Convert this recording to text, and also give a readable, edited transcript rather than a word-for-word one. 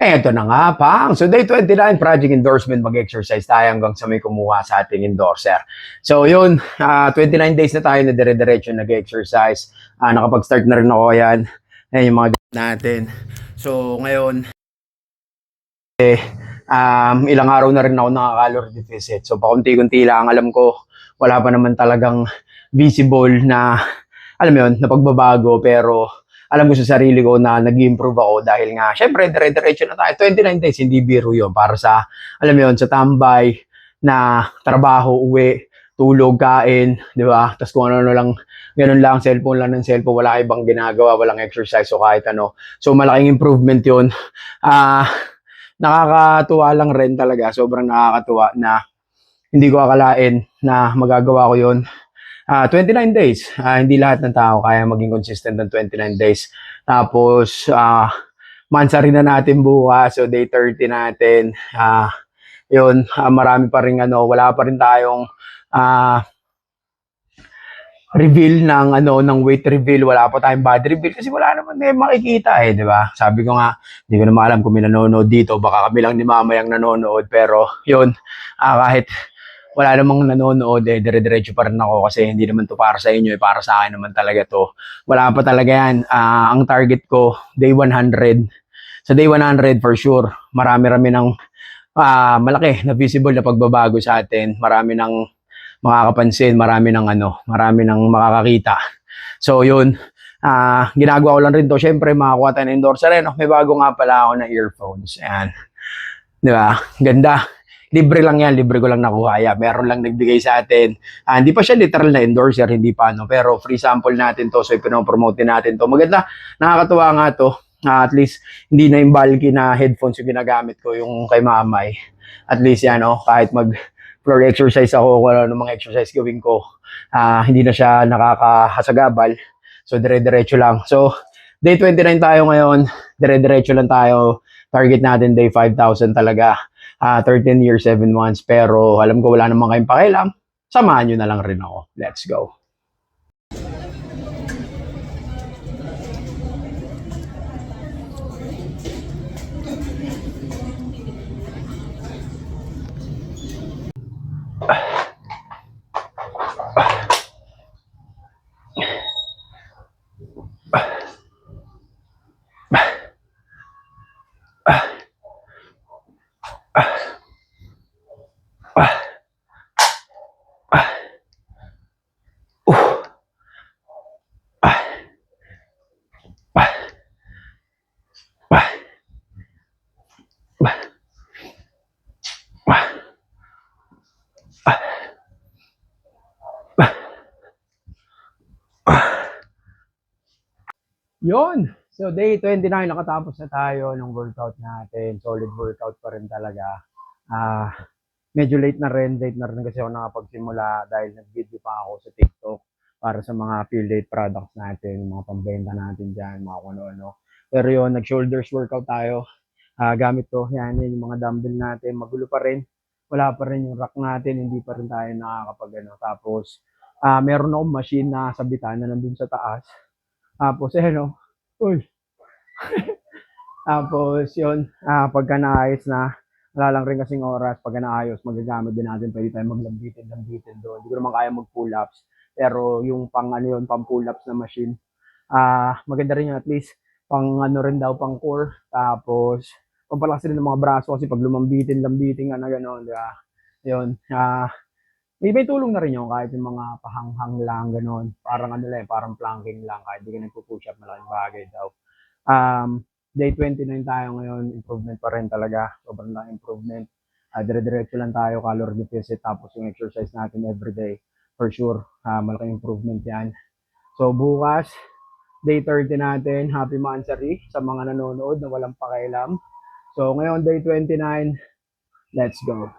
Eto na nga, pang. So, day 29, project endorsement, mag-exercise tayo hanggang sa may kumuha sa ating endorser. So, yun, 29 days na tayo na dire-diretso nag-exercise. Nakapag-start na rin ako yan. Ayan yung mga natin. So, ngayon, ilang araw na rin ako nakaka-calorie deficit. So, pakunti-kunti lang. Alam ko, wala pa naman talagang visible na, alam mo yun, na pagbabago. Pero, alam ko sa sarili ko na nag-improve ako dahil nga, syempre, dire-diretso na tayo. 29 days, hindi biro yun. Para sa, alam mo yun, sa tambay na trabaho, uwi, tulog, kain, di ba? Tapos kung ano lang, ganun lang, cellphone lang ng cellphone, wala ibang ginagawa, walang exercise o kahit ano. So, malaking improvement yun. Nakakatuwa lang rin talaga. Sobrang nakakatuwa na hindi ko akalain na magagawa ko yun. 29 days. Hindi lahat ng tao kaya maging consistent ng 29 days. Tapos, mansa rin na natin bukas. So, day 30 natin. Yun, marami pa rin wala pa rin tayong reveal ng weight reveal, wala pa tayong body reveal kasi wala naman makikita di ba? Sabi ko nga, hindi ko naman alam kung may nanonood dito, baka kami lang ni Mama yung nanonood, pero yun, kahit wala namang nanonood, dire-diretso pa rin ako kasi hindi naman to para sa inyo, para sa akin naman talaga to. Wala pa talaga yan. Ang target ko, day 100. Sa day 100 for sure, marami-rami ng malaki na visible na pagbabago sa atin. Marami ng makakapansin, marami ng makakakita. So yun, ginagawa ko lang rin to. Syempre, makakuha tayo ng endorser. May bago nga pala ako na earphones. Ayan. Di ba? Ganda. Libre lang yan, libre ko lang nakuha. Meron lang nagbigay sa atin. Hindi pa siya literal na endorser, hindi pa pero free sample natin to, so ipinopromote natin to. Maganda, nakakatuwa nga to. At least, hindi na yung bulky na headphones yung ginagamit ko, yung kay Mamay. At least yan, kahit floor exercise ako, kung ano mga exercise gawin ko, hindi na siya nakakahasagabal. So, dire-diretso lang. So, day 29 tayo ngayon, dire-diretso lang tayo. Target natin day 5,000 talaga. 13 years, 7 months. Pero alam ko wala naman kayong pakialam. Samahan nyo na lang rin ako. Let's go. Yun. So, day 29, nakatapos na tayo ng workout natin. Solid workout pa rin talaga. Medyo late na rin kasi ako nakapagsimula dahil nag-video pa ako sa TikTok para sa mga affiliate products natin, mga pambenta natin dyan, mga kung ano-ano. Pero yun, nag-shoulders workout tayo. Gamit to, yan yung mga dumbbell natin. Magulo pa rin. Wala pa rin yung rack natin, hindi pa rin tayo nakakapag Tapos, meron akong machine na sabitan na nandun sa taas. Tapos, uy. Tapos, yun, pagka naayos na, wala lang rin kasing oras, pagka naayos, magagamit din natin, pwede tayo maglambitin doon. Hindi ko naman kaya mag-pull-ups, pero yung pang pull-ups na machine, maganda rin yun at least, pang rin daw, pang core, tapos, pampalakas rin ng mga braso kasi pag lambitin ka na gano'n, di ba? Yun, may tulong na rin yun kahit yung mga pahanghang lang gano'n. Parang parang planking lang kahit di ka nagpo-push up, malaking bagay daw. Day 29 tayo ngayon, improvement pa rin talaga. Sobrang lang improvement. Dire-diretso lang tayo, calorie deficit, tapos yung exercise natin everyday. For sure, malaking improvement yan. So bukas, day 30 natin, happy Mansari sa mga nanonood na walang pakialam. So ngayon, day 29, let's go.